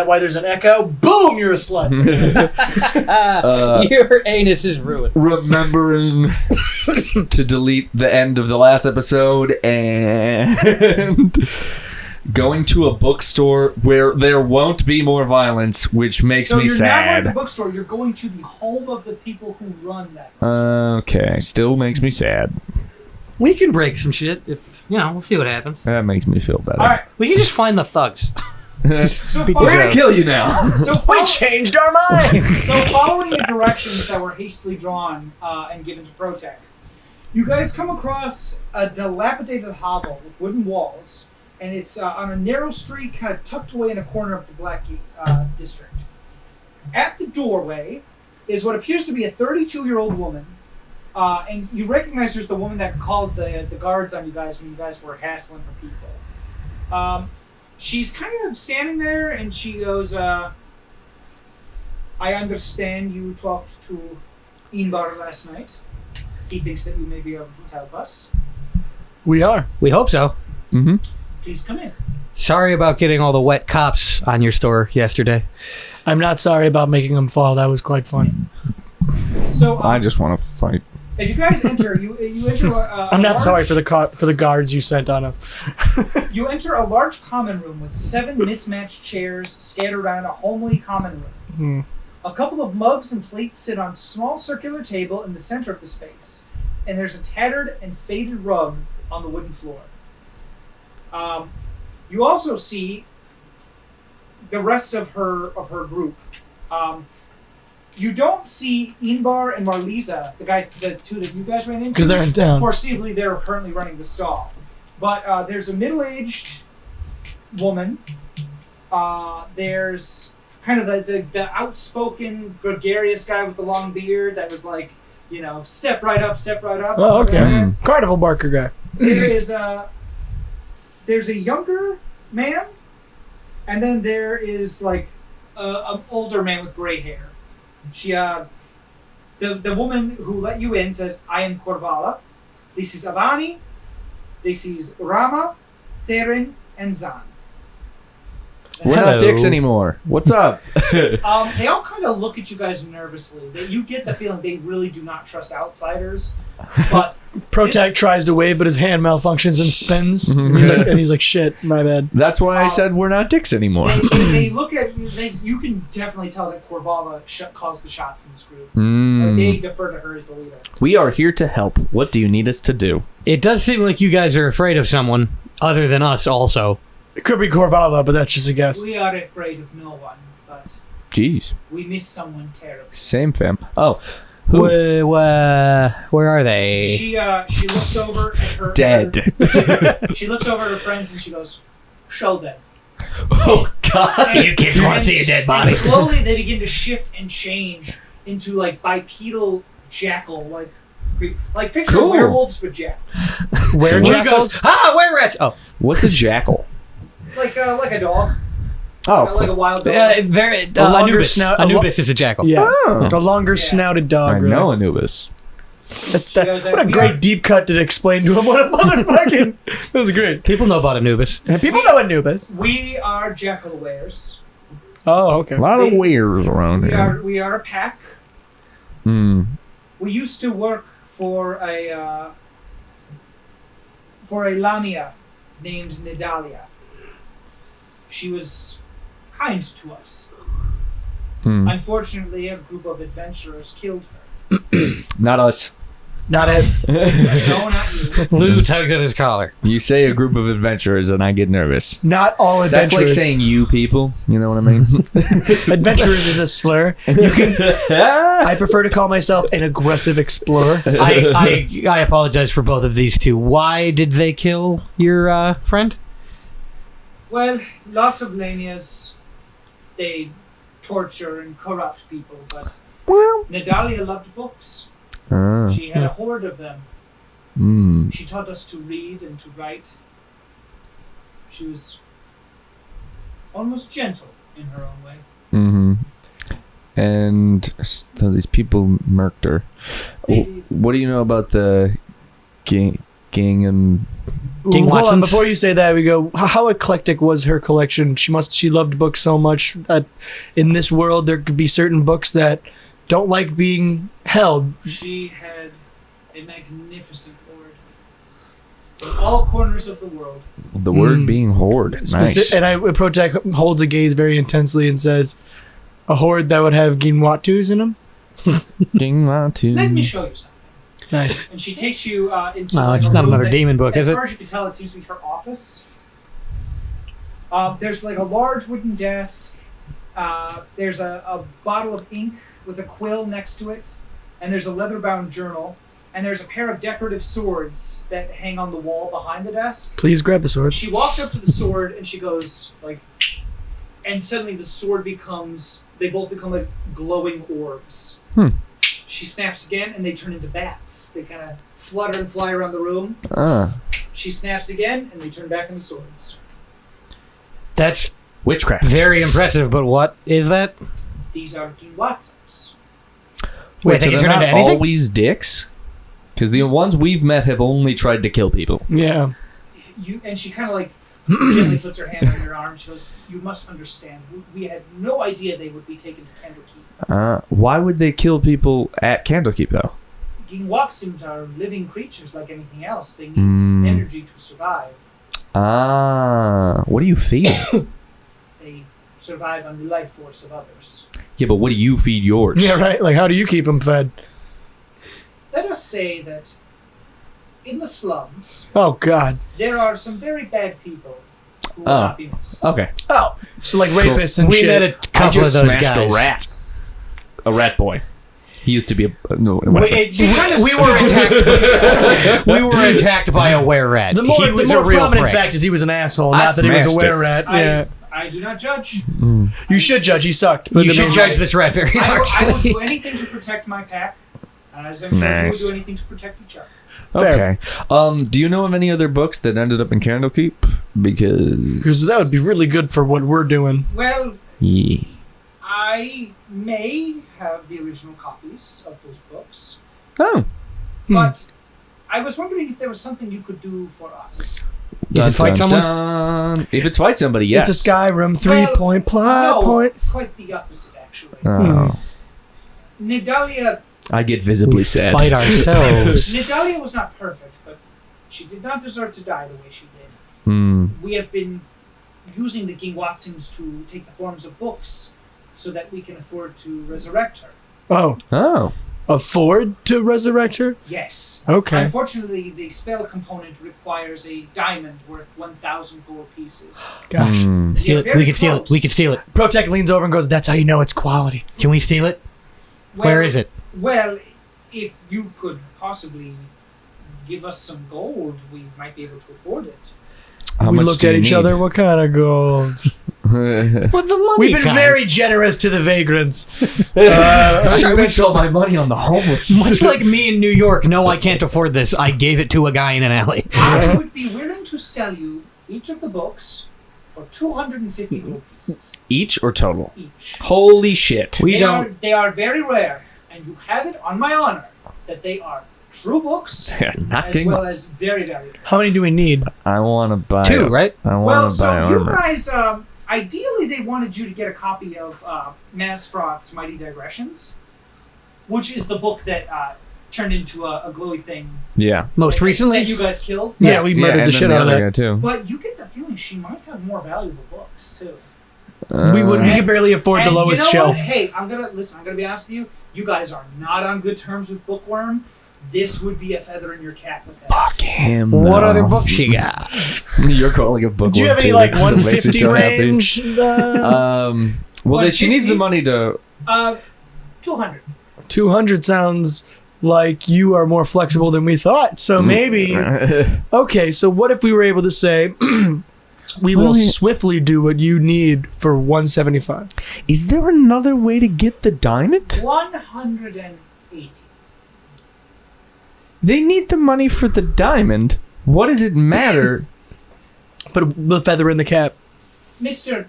Why there's an echo? Boom! You're a slut. Your anus is ruined. Remembering to delete the end of the last episode and going to a bookstore where there won't be more violence, which makes me So you're not going to sad. the bookstore. You're going to the home of the people who run that bookstore. Okay, still makes me sad. We can break some shit if, we'll see what happens. That makes me feel better. All right. We can just find the thugs. So We're gonna kill you now. we changed our minds. So following the directions that were hastily drawn and given to Protec, you guys come across a dilapidated hovel with wooden walls, and it's on a narrow street kind of tucked away in a corner of the Blackgate district. At the doorway is what appears to be a 32-year-old woman, and you recognize her as the woman that called the guards on you guys when you guys were hassling her people. She's kind of standing there, and she goes, I understand you talked to Inbar last night. He thinks that you may be able to help us. We are. We hope so. Mm-hmm. Please come in. Sorry about getting all the wet cops on your store yesterday. I'm not sorry about making them fall. That was quite fun. So I just want to fight. as you guys enter, you enter. I'm not sorry for the guards you sent on us. You enter a large common room with 7 mismatched chairs scattered around a homely common room. A couple of mugs and plates sit on a small circular table in the center of the space, and there's a tattered and faded rug on the wooden floor. You also see the rest of her group. You don't see Inbar and Marliza, the two that you guys ran into. Because they're in town. Foreseeably, they're currently running the stall. But there's a middle-aged woman. There's kind of the outspoken, gregarious guy with the long beard that was like, step right up, step right up. Oh, okay. Carnival barker guy. There's a younger man, and then there is like an older man with gray hair. She, the woman who let you in says, "I am Korvala. This is Avani. This is Rama, Theron, and Zan." We're Hello. not dicks anymore. What's up? They all kind of look at you guys nervously. You get the feeling they really do not trust outsiders. But Protec tries to wave, but his hand malfunctions and spins. and he's like, shit, my bad. That's why I said we're not dicks anymore. they look at you. You can definitely tell that Korvala calls the shots in this group. They defer to her as the leader. We are here to help. What do you need us to do? It does seem like you guys are afraid of someone other than us also. It could be Korvala, but that's just a guess. We are afraid of no one, but Jeez. we miss someone terribly. Same fam. Oh. Who? Where are they? She looks over at her Dead. She looks over at her friends and she goes, "Show them." Oh, God. You kids want to see a dead body. And slowly they begin to shift and change into like bipedal jackal, like picture Cool. werewolves but jackals, Where Who jackals? goes, where rats? Oh, What's a jackal? like a dog, Oh, like a wild dog. longer Anubis. snout- Anubis is a jackal. Yeah. Oh. A longer snouted dog. I really. know Anubis. That's She goes, what a "We great are-" deep cut to explain to him what a motherfucking. That was great. People know about Anubis. And people know Anubis. We are jackal wares. Oh, okay. A lot of weirs around here. We are a pack. Hmm. We used to work for a lamia named Nidalia. She was kind to us. Hmm. Unfortunately, a group of adventurers killed her. Not us. Not it. No, not you. Lou tugs at his collar. You say a group of adventurers and I get nervous. Not all That's like adventurers. saying you people. You know what I mean? Adventurers is a slur. You can. I prefer to call myself an aggressive explorer. I apologize for both of these two. Why did they kill your friend? Well, lots of lamias, they torture and corrupt people, but Well. Nidalia loved books. She had a hoard of them. She taught us to read and to write. She was almost gentle in her own way. Mm-hmm. And so these people murked her. They did. What do you know about the Gingham. King Hold on, Watson's? before you say that, we go, how eclectic was her collection? She loved books so much that in this world there could be certain books that don't like being held. She had a magnificent hoard from all corners of the world. The word being hoard. Nice. And Protect holds a gaze very intensely and says, a hoard that would have Ginwatus in them? Let me show you something. Nice. And she takes you into. No, like, it's a not room another that, demon book, is as it? far as you can tell, it seems to be her office. There's like a large wooden desk. There's a bottle of ink with a quill next to it, and there's a leather-bound journal, and there's a pair of decorative swords that hang on the wall behind the desk. Please grab the sword. She walks up to the sword and she goes like, and suddenly the sword becomes. They both become like glowing orbs. She snaps again, and they turn into bats. They kind of flutter and fly around the room. She snaps again, and they turn back into swords. That's Witchcraft. very impressive, but what is that? These are Ginwatsums. Wait, so they can they're turn not into anything? always dicks? Because the ones we've met have only tried to kill people. Yeah. And she kind of like gently puts her hand on your arm. She goes, "You must understand. We had no idea they would be taken to Candlekeep. Why would they kill people at Candlekeep, though? Ginwatsums are living creatures like anything else. They need energy to survive. What do you feed? They survive on the life force of others. Yeah, but what do you feed yours? Yeah, right. Like, how do you keep them fed? Let us say that in the slums, Oh, God. there are some very bad people who will not be missed. Okay. Oh. So, like, rapists and We shit. met a couple of those guys. A rat boy. He used to be no. We were attacked. We were attacked by a were rat. The more, He was the more a real prominent prick. fact is he was an asshole, I not that he was a smashed it. were rat. Yeah. I do not judge. You should judge. He sucked. You should judge this rat very I will harshly. do anything to protect my pack, as I'm sure Nice. you will do anything to protect each other. Okay. Do you know of any other books that ended up in Candlekeep? Because Because that would be really good for what we're doing. Well, yeah. I may have the original copies of those books, Oh. but I was wondering if there was something you could do for us. Is it fight someone? Dun. If it's fight somebody, yes. It's a Skyrim 3-point plot no, point. quite the opposite, actually. Oh. Nidalia I get visibly sad. Fight ourselves. Nidalia was not perfect, but she did not deserve to die the way she did. We have been using the Ginwatsums to take the forms of books so that we can afford to resurrect her. Oh. Afford to resurrect her? Yes. Okay. Unfortunately, the spell component requires a diamond worth 1,000 gold pieces. Gosh. Steal it. Very We can steal it. close. We can steal it. Protect leans over and goes, that's how you know it's quality. Can we steal it? Where is it? Well, if you could possibly give us some gold, we might be able to afford it. How we much looked do at you each need? other. What kind of gold? With the money. We've been kind. very generous to the vagrants. I spent all my money on the homeless. Much like me in New York. No, I can't afford this. I gave it to a guy in an alley. I would be willing to sell you each of the books for 250 gold pieces Each or total? each. Holy shit. We don't. They are very rare, and you have it on my honor that they are true books as Nothing. well as very valuable. How many do we need? I want to buy 2, right? I Well, want to buy so you armor. guys, ideally, they wanted you to get a copy of Masfroth's Mighty Digressions, which is the book that turned into a glowy thing. Yeah. Most recently? that you guys killed. Yeah, we murdered and the then shit out of other that. guy too. But you get the feeling she might have more valuable books too. We could barely afford the And lowest you know shelf. What? Hey, I'm gonna be honest with you. You guys are not on good terms with Bookworm. This would be a feather in your cap with that. Fuck him. What no. other books you got? You're calling a book. Do you have any like 150 range? Well, she needs the 150? money to. 200. 200 sounds like you are more flexible than we thought. So maybe. Okay, so what if we were able to say, we will swiftly do what you need for 175? Is there another way to get the diamond? 180. They need the money for the diamond. What does it matter? Put the feather in the cap. Mr.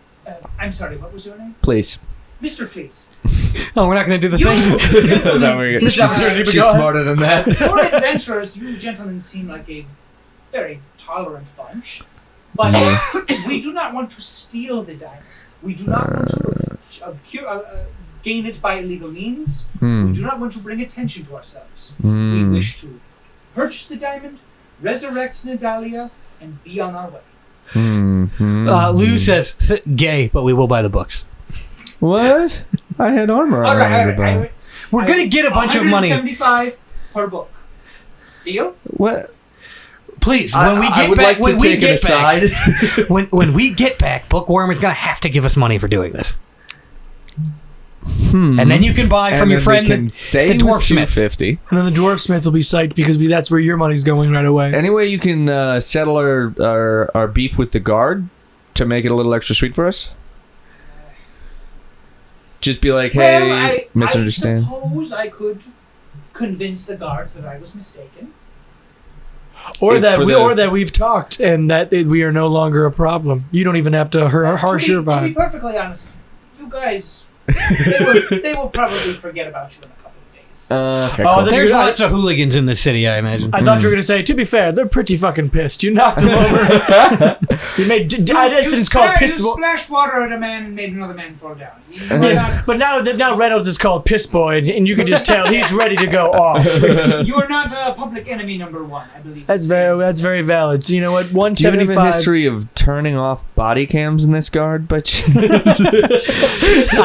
I'm sorry, what was your name? Please. Mr. Please. Oh, we're not going to do the You thing? gentlemen She's seem- opportunity, but She's go ahead. smarter than that. For adventurers, you gentlemen seem like a very tolerant bunch. But we do not want to steal the diamond. We do not want to gain it by illegal means. We do not want to bring attention to ourselves. We wish to purchase the diamond, resurrect Nidalia, and be on our way. Lou says, gay, but we will buy the books. What? I had armor on. All right. We're going to get a bunch of money. $175 per book. Deal? What? Please, when we get back, when we get back, Bookworm is going to have to give us money for doing this. And then you can buy from your friend the dwarf smith. $250. And then the dwarf smith will be psyched because that's where your money's going right away. Anyway, you can settle our beef with the guard to make it a little extra sweet for us. Just be like, hey, misunderstand. I suppose I could convince the guard that I was mistaken. Or that we've talked and that we are no longer a problem. You don't even have to harsh your vibe. To be perfectly honest, you guys, they will probably forget about you in a couple of days. Okay, cool. There's lots of hooligans in this city, I imagine. I thought you were going to say, to be fair, they're pretty fucking pissed. You knocked them over. You made... It's called piss... You splashed water at a man and made another man fall down. Yes, but now Reynolds is called Piss Boy, and you can just tell he's ready to go off. You are not public enemy number one, I believe. That's very valid. So you know what? 175. Do you have a history of turning off body cams in this guard? But I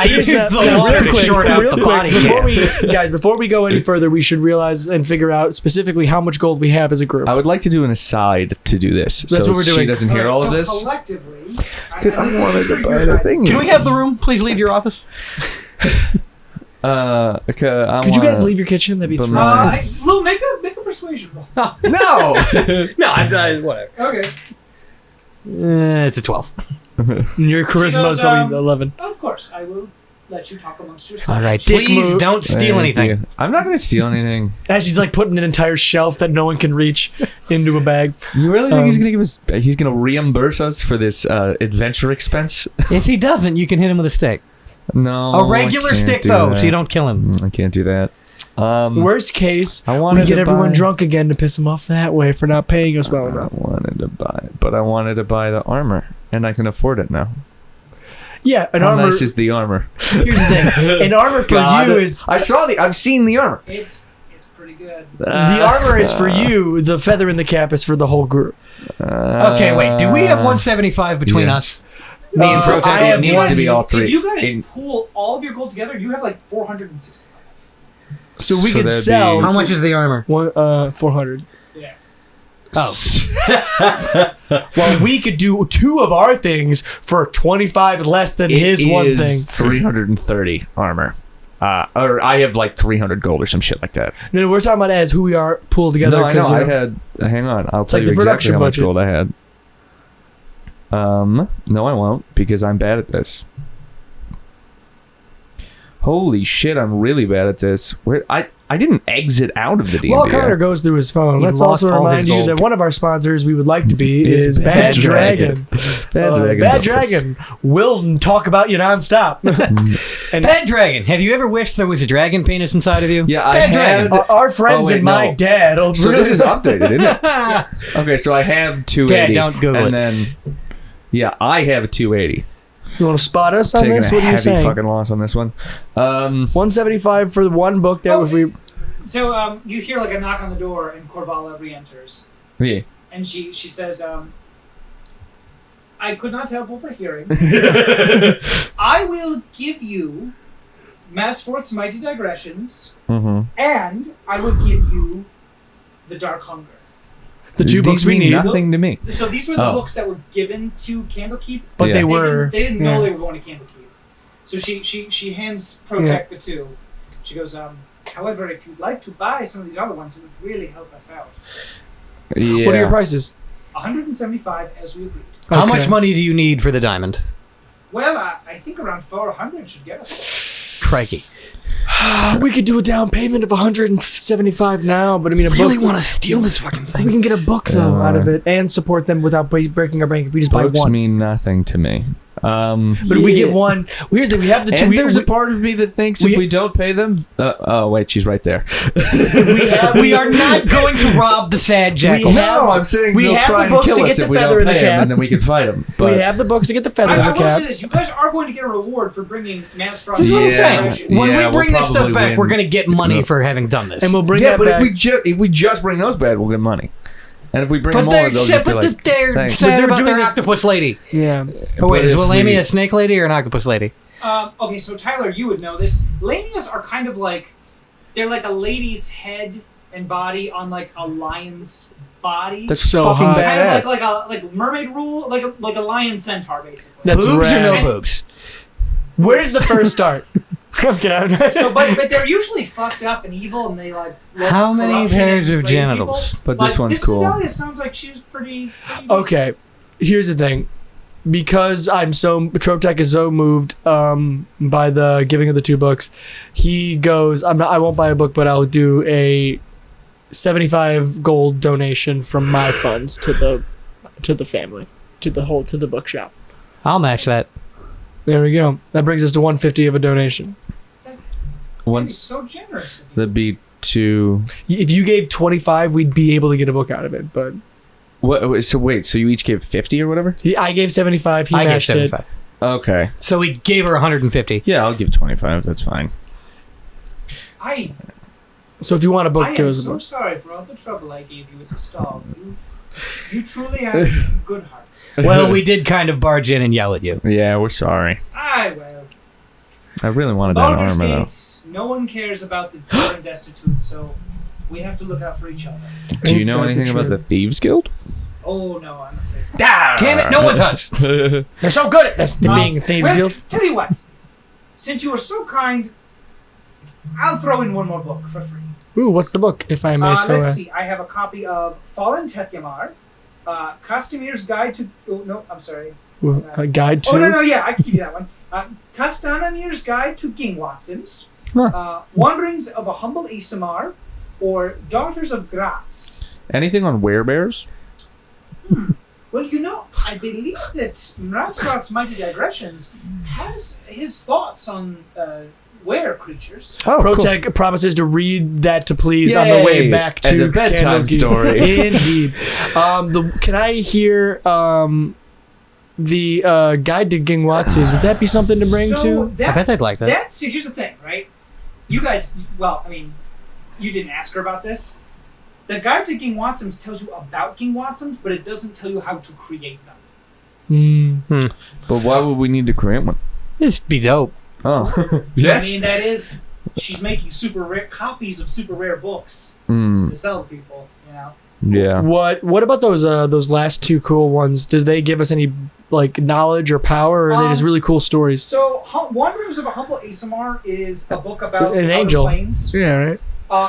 used the water to short out the body cam. Before we go any further, we should realize and figure out specifically how much gold we have as a group. I would like to do an aside to do this. That's what we're doing. She doesn't hear all of this. Collectively, I wanted to buy the thing. Can we have the room? Please leave your office. Could you guys leave your kitchen? That'd be Lou, make a persuasion roll. No, whatever. Okay. It's a 12. Your charisma is probably 11. Of course, I will let you talk amongst yourselves. All right, please don't steal anything. I'm not going to steal anything. As she's like putting an entire shelf that no one can reach into a bag. You really think he's going to give us? He's going to reimburse us for this adventure expense? If he doesn't, you can hit him with a stick. No, a regular stick though, so you don't kill him. I can't do that. Worst case, we get everyone drunk again to piss them off that way for not paying us well enough. I wanted to buy the armor, and I can afford it now. Yeah, How armor. nice is the armor? Here's the thing: an armor for you is. I've seen the armor. It's pretty good. The armor is for you. The feather in the cap is for the whole group. Okay, wait. Do we have 175 between us? Me and Protect. It needs to be all three. If you guys pool all of your gold together, you have like 465. So we could sell. How much is the armor? 400. Yeah. Oh. Well, we could do two of our things for 25 less than his one thing. 330 armor. Or I have like 300 gold or some shit like that. No, we're talking about as who we are pooled together. No, I know. I had. Hang on. I'll tell you exactly how much gold I had. No, I won't, because I'm bad at this. Holy shit, I'm really bad at this. I didn't exit out of the D&D. While Connor goes through his phone, let's also remind you that one of our sponsors we would like to be is Bad Dragon. Bad Dragon will talk about you nonstop. Bad Dragon, have you ever wished there was a dragon penis inside of you? Yeah, Bad Dragon. Our friends and my dad. So this is updated, isn't it? Yes. Okay, so I have 280. Dad, don't Google it. And then, yeah, I have a 280. You want to spot us on this? What are you saying? Taking a heavy fucking loss on this one. 175 for the one book. So you hear like a knock on the door, and Corvala re-enters. Yeah. And she says, I could not help overhearing. I will give you Massforth's Mighty Digressions, and I will give you The Dark Hunger. The two books we mean need. Nothing to me. So these were the books that were given to Candlekeep, but they didn't know they were going to Candlekeep. So she hands Protect the two. She goes, however, if you'd like to buy some of these other ones, it would really help us out. Yeah. What are your prices? 175 as we agreed. How much money do you need for the diamond? Well, I think around 400 should get us. Crikey. We could do a down payment of 175 now, but I mean, really want to steal this fucking thing. We can get a book though out of it and support them without breaking our bank if we just buy one. Books mean nothing to me. But if we get one, here's the thing, we have the two. And there's a part of me that thinks if we don't pay them, oh wait, she's right there. We are not going to rob the sad jackals. No, I'm saying we they'll have try the and books kill to us get the if we feather don't in the pay them, cap. and then we can fight them. We But have the books to get the feather in I the will say cap. this: you guys are going to get a reward for bringing Masfrost. That's what I'm saying. Yeah, When we we'll bring this stuff probably back, win. we're going to get money for having done this. And we'll bring yeah, that but back. if we just bring those back, we'll get money. And if we bring but more, they're, they'll just be like, they're thanks. sad They're about doing their this- octopus lady. yeah. Oh, wait, But is if Willamia we- a snake lady or an octopus lady? Okay, so Tyler, you would know this. Lamias are kind of like they're like a lady's head and body on like a lion's body. That's So fucking hot. kind badass. of like mermaid rule, like a lion centaur, basically. That's boobs rad. or no boobs? Where's the first start? Okay. So, but they're usually fucked up and evil, and they like. look How many corruption and pairs of enslaving genitals? people. But this one's cool. This Sedalia sounds like she's pretty decent. Okay, here's the thing. Because Trotek is so moved by the giving of the 2 books, he goes, I won't buy a book, but I'll do a 75 gold donation from my funds to the family, to the bookshop. I'll match that. There we go. That brings us to 150 of a donation. That'd be Once so generous of you. that'd be 2. If you gave 25, we'd be able to get a book out of it, but What? So wait, so you each gave 50 or whatever? I gave 75, he I gave matched it. 75. Okay. So we gave her 150. Yeah, I'll give 25. That's fine. So if you want a book, I give am us a so book. sorry for all the trouble I gave you at the stall. You truly have good hearts. Well, we did kind of barge in and yell at you. Yeah, we're sorry. Well. I really wanted that Baldur's armor though. Gate, no one cares about the poor and destitute, so we have to look out for each other. Do you know Ain't that anything the about the truth? Thieves Guild? Oh no, I'm afraid. Damn it, no one touched. They're so good at this, being Thieves well, Guild. Tell you what, since you are so kind, I'll throw in one more book for free. Ooh, what's the book, if I may so Let's ask? see. I have a copy of Fallen Tethyamar, Castamir's Guide to. Oh no, I'm sorry. Ooh, a guide to? Oh no, yeah, I can give you that one. Castamir's Guide to King Watsons, Huh. Wanderings of a Humble Isamar, or Daughters of Graz. Anything on werebears? Well, I believe that Mrazkot's Mighty Digressions has his thoughts on were creatures. Oh, Protec promises to read that to please on the way Yay! back to As a bedtime Candlekeep. story. Indeed. Can I hear the guide to Gingwatsus? Would that be something to bring So to? I bet they'd like that. That's here's the thing, right? You guys, you didn't ask her about this. The guide to King Watsums tells you about King Watsums, but it doesn't tell you how to create them. But why would we need to create one? This'd be dope. Oh, I yes. mean, that is, she's making super rare copies of super rare books Mm, to sell to people. You know. yeah. What about those last 2 cool ones? Did they give us any like knowledge or power, or are they just really cool stories? So, Wanderings of a Humble Isamar is a book about An the Outer angel. Plains. Yeah, right.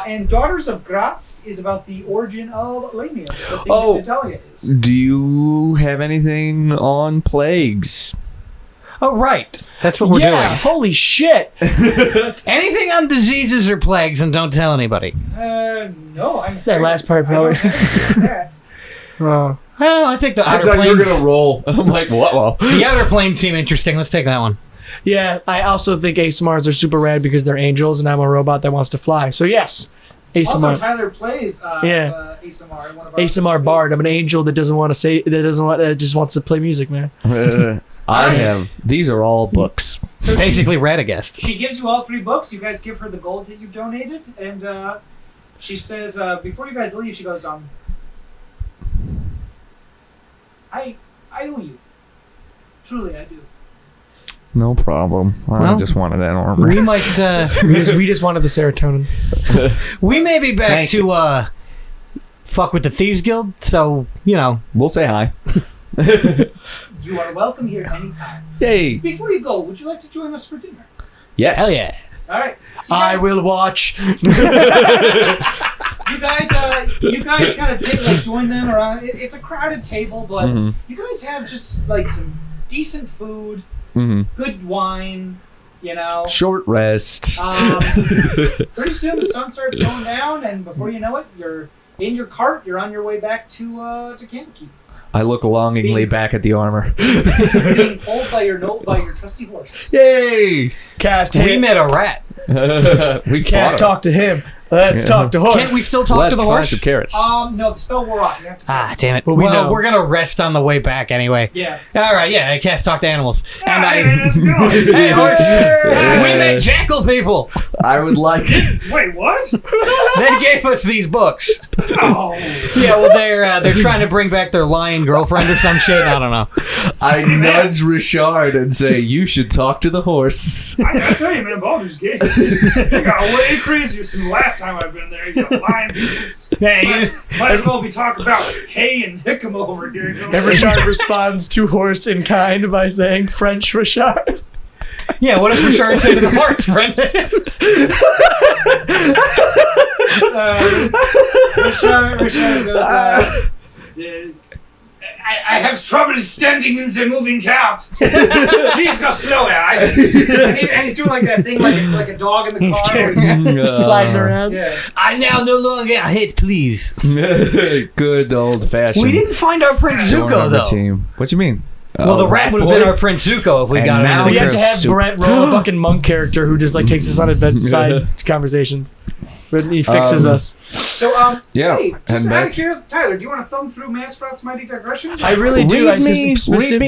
And Daughters of Graz is about the origin of Lamios, the thing Oh. that Natalia is. Do you have anything on plagues? Oh, right. That's what we're Yeah. doing. Holy shit. Anything on diseases or plagues, and don't tell anybody. No, I'm. That last part I don't probably. have anything like that. Oh. Well, I think the I outer thought you were planes. gonna roll. I'm like, what? Well, The outer planes seem interesting. Let's take that one. Yeah, I also think ASMRs are super rad because they're angels, and I'm a robot that wants to fly. So yes, Also, ASMR. Tyler plays Yeah. as ASMR in one of our ASMR bard. I'm an angel that doesn't want to say. That just wants to play music, man. I have. These are all books. So Basically, Radagast. she gives you all 3 books. You guys give her the gold that you've donated, and she says before you guys leave, she goes, I owe you. Truly, I do. No problem. I Well, just wanted that armor. We might. We just wanted the serotonin. We may be back Thank to fuck with the Thieves Guild. So We'll say hi. You are welcome here anytime. Yay! Before you go, would you like to join us for dinner? Yes. hell yeah. All right. So I guys- will watch. You guys kind of join them around. It's a crowded table, but Mhm. you guys have just like some decent food, good wine. Short rest. Pretty soon the sun starts going down, and before you know it, you're in your cart. You're on your way back to Candlekeep. I look longingly back at the armor. Being pulled by your trusty horse. Yay! Cast We him. met a rat. We Cast fought talk to him. Let's talk to horse. Can't we still talk Let's to the find horse? some carrots. No, the spell wore off. You have to Damn it. Well, we know. We're going to rest on the way back anyway. Yeah. All right, yeah, I can't talk to animals. And Let's go. Hey, horse! Yeah. We met jackal people! I would like. Wait, what? They gave us these books. Oh. Yeah, well, they're trying to bring back their lion girlfriend or some shit. I don't know. I nudge Richard and say, "You should talk to the horse." I gotta tell you, man, Baldur's Gate. It got way crazier since the last time I've been there. You got lion peoples. Hey, Might as well be talking about hay and hickam over here. And Richard responds to horse in kind by saying French Richard. yeah, what does Richard say to the horse, friend? Richard goes, I have trouble standing in the moving cart. Please go slower. And he's doing like that thing like a dog in the car. where you- Sliding around. Yeah. I now no longer hate, please. Good old fashioned. We didn't find our Prince Zuko, though. Team. What you mean? Well, the rat would have been our Prince Zuko if we And got him now into We the have to crew. have Soup. Brent roll a fucking monk character who just like takes us on side conversations. But he fixes us. So, Yeah, hey, just and out back- of curiosity, Tyler, do you want to thumb through Masfrat's Mighty Digressions? I really do. I Read me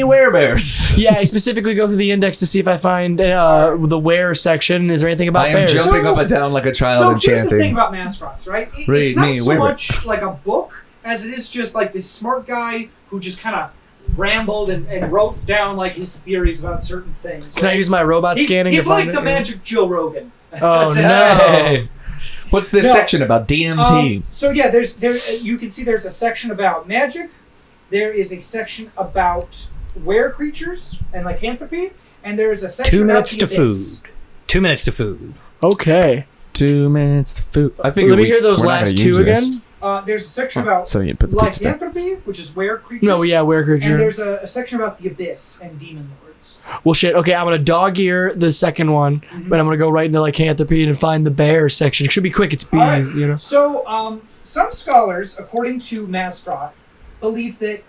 werebears. Yeah, I specifically go through the index to see if I find the where section. Is there anything about I am bears? jumping up and down like a child So here's the thing enchanting. about Masfrat's, right? Read It's not me, so Weber. much like a book as it is just like this smart guy who just kind of rambled and wrote down like his theories about certain things. Can I right? use my robot scanning? He's to find like the it? magic Joe Rogan. Oh essentially. no! Hey, what's this No. section about DMT? So yeah, you can see there's a section about magic. There is a section about were creatures and lycanthropy, and there is a section 2 about minutes the to abyss. food. 2 minutes to food. Okay. 2 minutes to food. I Let figured me hear those we're not last gonna two use again. this. There's a section about So you put the pit step. lycanthropy, which is were creatures. No, yeah, where And creature. there's a section about the abyss and demon lords. Well, shit. Okay, I'm gonna dog ear the second one, but I'm gonna go right into lycanthropy and find the bear section. It should be quick. It's bees, Alright. you know. So, some scholars, according to Masfroth, believe that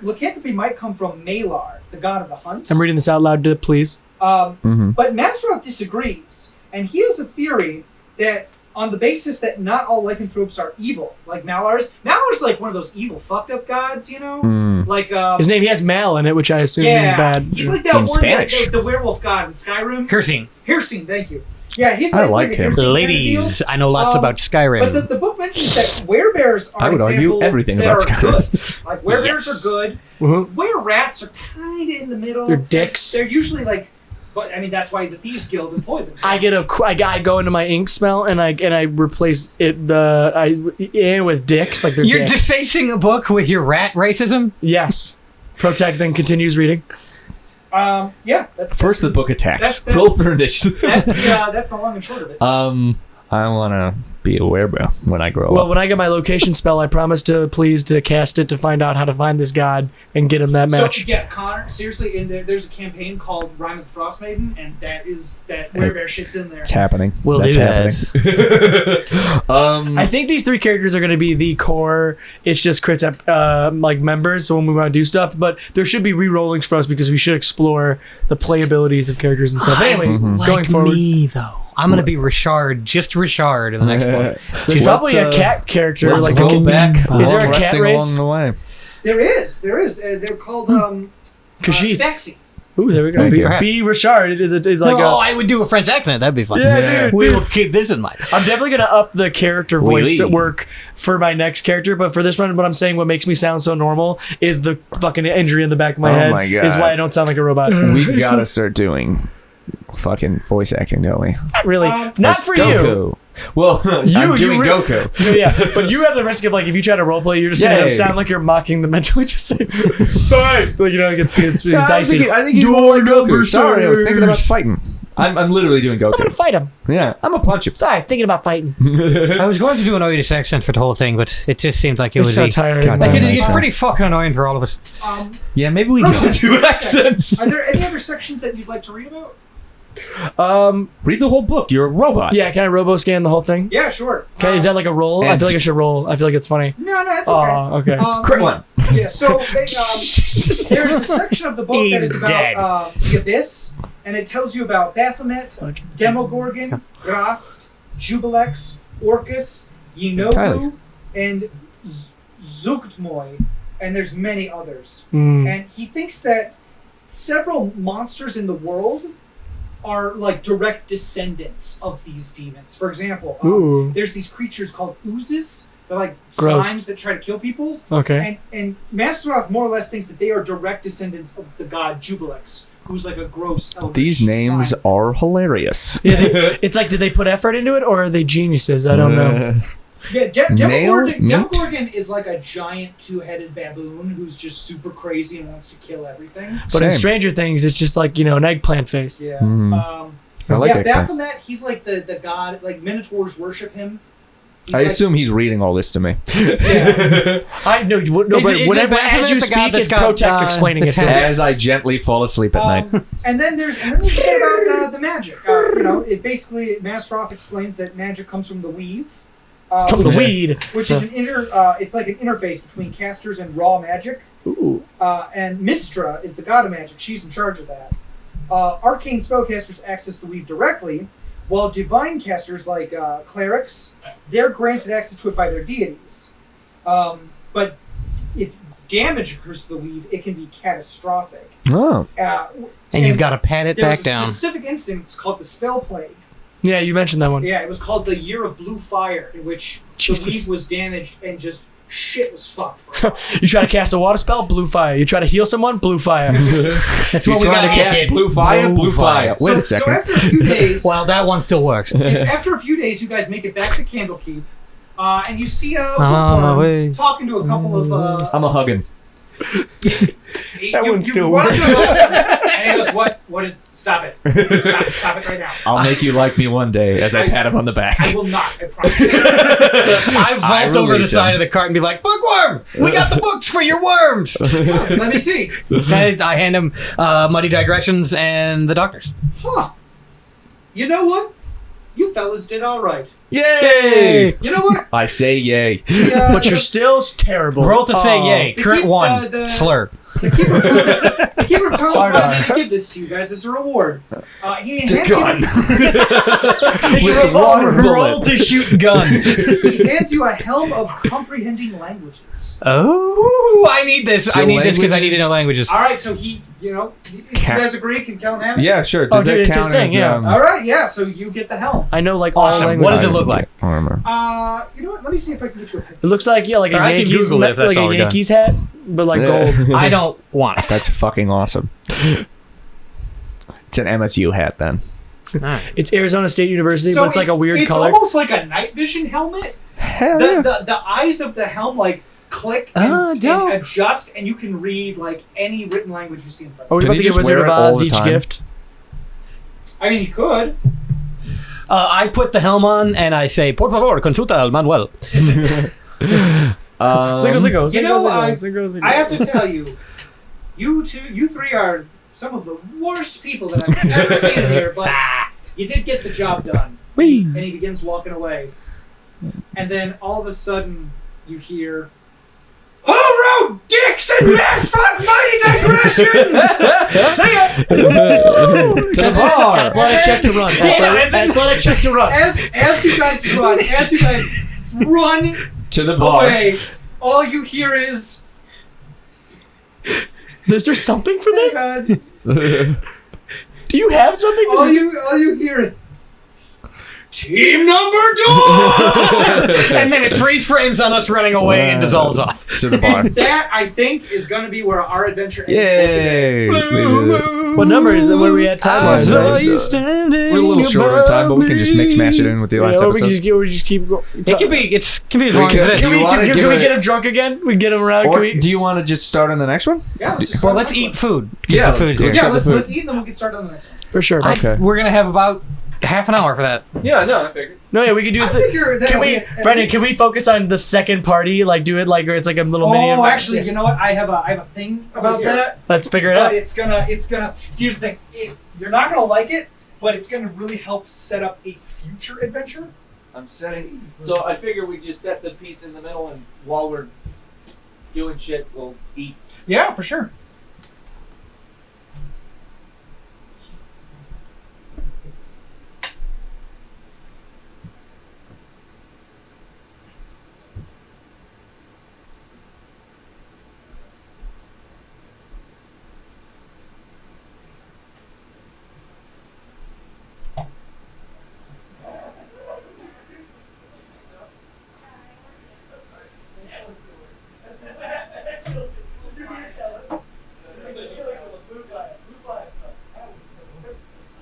lycanthropy might come from Malar, the god of the hunt. I'm reading this out loud, please. Mhm. But Masfroth disagrees, and he has a theory that on the basis that not all lycanthropes are evil, like Malar's. Malar's like one of those evil, fucked up gods, you know? Mm. Like, His name, he has Mal in it, which I assume means bad. He's like that In one, that, Spanish. the werewolf god in Skyrim. Cursing. Hircine, thank you. Yeah, he's I like liked him. Hircine kind of Ladies, deal. I know lots about Skyrim. But the book mentions that werebears are I would an argue example everything that about are Skyrim. good. Like werebears Yes. are good. Mhm. Were-rats are kind of in the middle. They're dicks. They're usually like, but I mean that's why the Thieves Guild employ them. so I get much. I go into my ink smell and I replace it with dicks like they're You're dicks. defacing a book with your rat racism? Yes. Protect then continues reading. Yeah. That's First, the book attacks. that's- Roll for initiative. that's the long and short of it. I want to be a werebear when I grow Well, up. when I get my location spell, I promise to cast it to find out how to find this god and get him that match. So yeah, Connor. Seriously, there's a campaign called Rime of the Frost Maiden, and that werebear shit's in there. It's happening. We'll That's do happening. I think these three characters are going to be the core. It's just crits at like members. So when we want to do stuff, but there should be re-rollings for us because we should explore the playabilities of characters and stuff. Anyway, going forward, me though. I'm gonna be Richard, just Richard in the next one. there's probably a Let's, cat character. Let's Like go back. Is there a cat resting race? along the way. There is. They're called Khajiit. Tabaxi. Ooh, there we go. Thank B, you. B Richard is like Oh, I would do a French accent. That'd be fun. Yeah, dude. We will keep this in mind. I'm definitely gonna up the character Oui, voice oui. at work for my next character, but for this one, what I'm saying, what makes me sound so normal is the fucking injury in the back of my Oh head. my God. Is why I don't sound like a robot. We've got to start doing fucking voice acting, don't we? Not really. Not Like for you. Goku. Well, I'm doing re- Goku. Yeah, but you have the risk of like if you try to roleplay, you're just gonna Yay. sound like you're mocking the mentally. Just say, "Fine." Like you know, it's dicey. I think he's more like Goku. Sorry, I was thinking about fighting. I'm literally doing I'm gonna Goku. fight him. Yeah, I'm a punch him. Sorry, thinking about fighting. I was going to do an Irish accent for the whole thing, but it just seemed like it It's would so be. tiring. God Like damn it's it. pretty fucking annoying for all of us. Yeah, maybe we don't do accents. Are there any other sections that you'd like to read about? Read the whole book. You're a robot. Yeah, can I robo scan the whole thing? Yeah, sure. Okay, is that like a roll? I and- feel like I should roll. I feel like it's funny. No, it's okay. Oh, okay. Crit one. Yeah, so there's a section of the book that is He's dead. about the Abyss, and it tells you about Baphomet, Demogorgon, Gratz, Jubilex, Orcus, Yinobu, and Zugtmoy, and there's many others. And he thinks that several monsters in the world are like direct descendants of these demons. For example, there's these creatures called oozes. They're like Gross. slimes that try to kill people. Okay. And Masteroth more or less thinks that they are direct descendants of the god Jubilex, who's like a gross eldritch These names slime. are hilarious. Yeah, it's like, did they put effort into it, or are they geniuses? I don't know. Yeah, Nail? Demogorgon is like a giant two-headed baboon who's just super crazy and wants to kill everything. But in Same. Stranger Things, it's just like, an eggplant face. Yeah. I like that. Baphomet, he's like the god, like Minotaurs worship him. He's I like- assume he's reading all this to me. Yeah. I know, but Is whenever Baphomet as you the guy speak, that's it's got, Protect explaining the it to us. As I gently fall asleep at night. And then there's a bit about the magic. It basically Masteroth explains that magic comes from the weave. From the weed. Which is it's like an interface between casters and raw magic. Ooh. And Mystra is the god of magic. She's in charge of that. Arcane spellcasters access the weave directly, while divine casters like clerics, they're granted access to it by their deities. But if damage occurs to the weave, it can be catastrophic. Oh. And you've got to pat it There back was a down. specific instance called the Spell Plague. Yeah, you mentioned that one. Yeah, it was called the Year of Blue Fire, in which Jesus. the weave was damaged and just shit was fucked for a while. You try to cast a water spell, blue fire. You try to heal someone, blue fire. That's You what we try got to to kick cast in. blue fire? Blue fire. Wait a So second. after a few days, Well, that one still works. after a few days, you guys make it back to Candlekeep, and you see a On my bookworm way. talking to a couple of. I'm a hugging. That one's still run up worse. to him, and he goes, "What is? Stop it! Stop it right now! I'll make you like me one day as I pat him on the back. I will not. I promise." I vault over the release side him. of the cart and be like, "Bookworm, we got the books for your worms." Let me see. I hand him Muddy Digressions and the Doctors. Huh? You know what? You fellas did all right. Yay! You know what? I say yay. But you're still terrible. Roll to say yay. The Crit keep- 1. the- Slur. The Keeper of Times Hard wanted on. me to give this to you guys as a reward. He It's a hands gun. It's With a revolver. one bullet. Roll to shoot gun. he hands you a helm of comprehending languages. Oh, I need this. I need this because I need to know languages. All right, so you guys agree? Can Kellen have it? Yeah, sure. Does dude, that it's his count thing, as? yeah. All right, yeah. So you get the helm. I know like all Awesome. languages. What does it look like? I don't remember. You know what? Let me see if I can get you a picture. It looks like like a Or I can Yankees, Google it if that's like all a we got. Yankees hat, but like gold. I don't want it. That's fucking awesome. It's an MSU hat then. It's Arizona State University, but it's like a weird it's color. almost like a night vision helmet. Hell yeah. The eyes of the helm like click and dope. adjust, and you can read like any written language you see in front Are of we Can about you to get just Wizard wear of it all Oz the each time? gift? you. I mean, you could. I put the helm on and I say, "Por favor, consulta al Manuel." Zingo, You know, I zingo. have to tell you, you three are some of the worst people that I've ever seen in here, but you did get the job done. Whee. And he begins walking away. And then all of a sudden, you hear, "Who wrote Dixon Mascot's Mighty Digressions?" Say it! To the bar. Athletic check to run. Athletic check to run. As you guys run To the bar. away, all you hear is, Is there something for "Oh this? God." Do you have something for all this? you hear is, "Team number 2!" And then it freeze frames on us running away and dissolves off. To the bar. And that, I think, is going to be where our adventure ends for today. Yay! What number is it? Where are we at time? I saw you standing. We're a little shorter in time, but we can just mix mash it in with the last or we episode. just keep going. It can be. It can be as long as it Do is. you wanna Can give we it- get him drunk again? We get him around. Or Can we? do you want to just start on the next one? Yeah, let's just Well, start let's on the eat next one. food. 'Cause Yeah, the food's here. Yeah, the let's food. eat, and then we'll get started on the next one. For sure. Okay. We're gonna have about half an hour for that. Yeah, no, I figured. No, yeah, we can do I it. figure that Can we, Brendan? Can we focus on the second party? Like, do it like, or it's like a little mini. Oh, event? actually, you know what? I have a thing about here. that. Let's figure it But out. it's gonna. See, here's the thing. You're not gonna like it, but it's gonna really help set up a future adventure. I'm setting. So I figure we just set the pizza in the middle, and while we're doing shit, we'll eat. Yeah, for sure.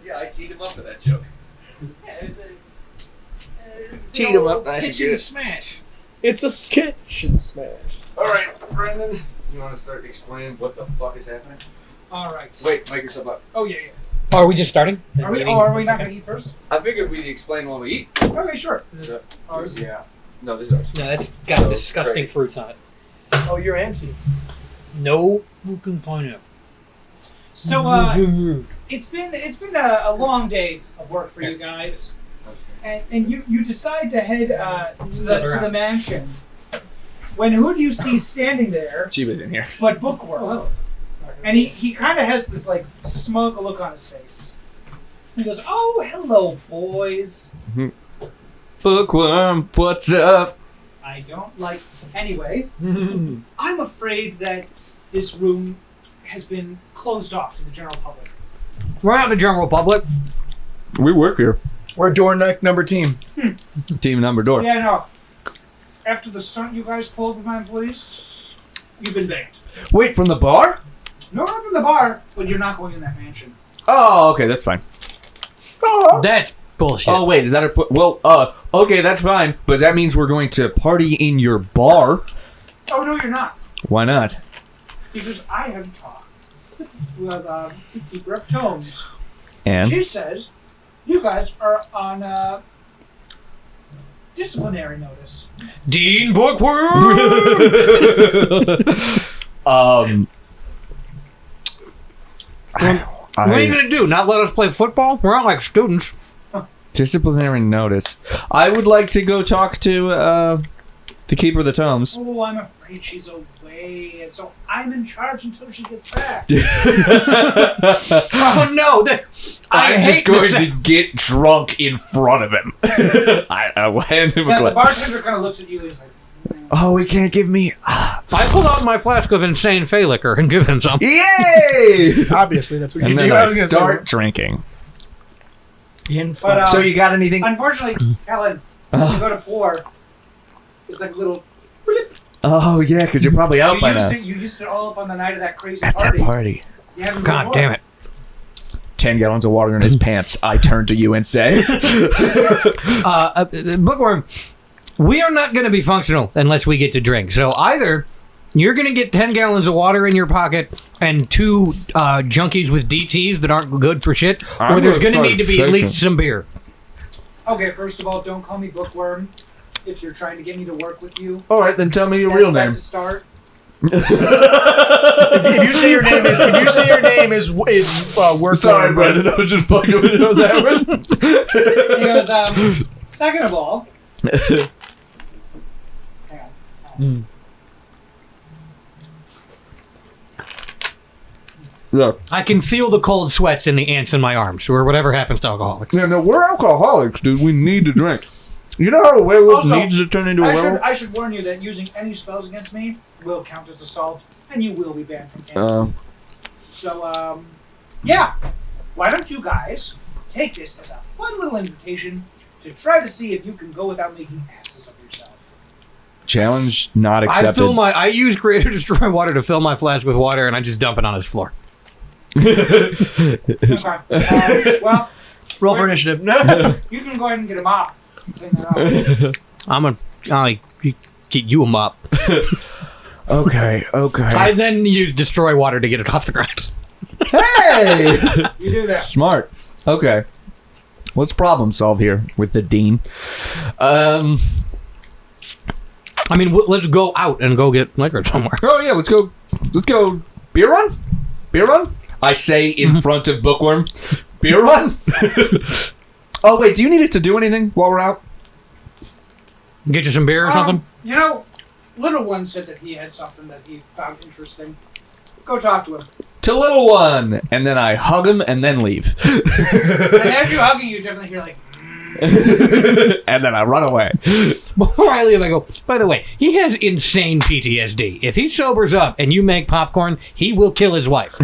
Yeah, I teed him up for that joke. Teed him up nice and Kitchen good. smash. It's a kitchen smash. All right, Brandon, you want to start explaining what the fuck is happening? All right. Wait, mic yourself up. Oh, yeah. Are we just starting? Are we not going to eat first? I figured we'd explain while we eat. Okay, sure. Is this ours? Yeah. No, this is ours. No, that's got So, disgusting trade. fruits on it. Oh, you're antsy. No fucking pineapple. So, it's been a long day of work for you guys, and you decide to head to the mansion. When who do you see standing there? She was in here. But Bookworm. And he kind of has this like smug look on his face. He goes, "Oh, hello, boys. Bookworm, what's up? I don't like. Anyway, I'm afraid that this room has been closed off to the general public." We're not the general public. We work here. We're door number team. Team number door. Yeah, no. After the stunt you guys pulled with my employees, you've been banned. Wait, from the bar? No, not from the bar, but you're not going in that mansion. Oh, okay, that's fine. That's bullshit. Oh, wait, is that a... Well, okay, that's fine, but that means we're going to party in your bar. Oh, no, you're not. Why not? Because I have talked with the keeper of tomes. And? She says you guys are on disciplinary notice. Dean Bookworm! What are you going to do? Not let us play football? We're not like students. Disciplinary notice. I would like to go talk to the keeper of the tomes. Oh, I'm afraid she's away, and so I'm in charge until she gets back. Oh, no. I'm just going to get drunk in front of him. I hand him a Yeah, the glass. bartender kind of looks at you and he's like, Oh, he can't give me... I pull out my flask of insane Fey liquor and give him some. Yay! Obviously, that's what And you then do. I start drinking. But, So you got anything? unfortunately, Helen, as you go to pour, it's like a little... Oh, yeah, because you're probably out by now. You used it all up on the night of that crazy At party. that party. You haven't God moved damn on. it. 10 gallons of water in his pants. I turn to you and say... Bookworm, we are not going to be functional unless we get to drink. So either you're going to get 10 gallons of water in your pocket and two junkies with DTs that aren't good for shit, I'm or there's gonna going to need to be at start least some beer. Okay, first of all, don't call me Bookworm if you're trying to get me to work with you. All right, then tell me your That's, real name. That's a start. If you say your name is work. Sorry, Brandon. I was just fucking with you on that one. He goes, second of all... Hang on. Yeah. I can feel the cold sweats and the ants in my arms, or whatever happens to alcoholics. Yeah, no, we're alcoholics, dude. We need to drink. You know how a werewolf Also, needs to turn into a werewolf? I should warn you that using any spells against me will count as assault, and you will be banned from camping. So, yeah. Why don't you guys take this as a fun little invitation to try to see if you can go without making asses of yourself. Challenge not accepted. I use Creator Destroy Water to fill my flask with water, and I just dump it on his floor. Okay. Well, Roll for initiative. you can go ahead and get a mop. Clean that up. I'll get you a mop. Okay. I then use Destroy Water to get it off the ground. Hey! You do that. Smart. Okay. Let's problem solve here with the dean. I mean, let's go out and go get liquor somewhere. Oh yeah, let's go. Beer run. I say in front of Bookworm. Beer run. Oh wait, do you need us to do anything while we're out? Get you some beer or something? You know, Little One said that he had something that he found interesting. Go talk to him. To little one, and then I hug him and then leave. And as you're hugging, you definitely hear like. And then I run away. Before I leave, I go, by the way, he has insane PTSD. If he sobers up and you make popcorn, he will kill his wife.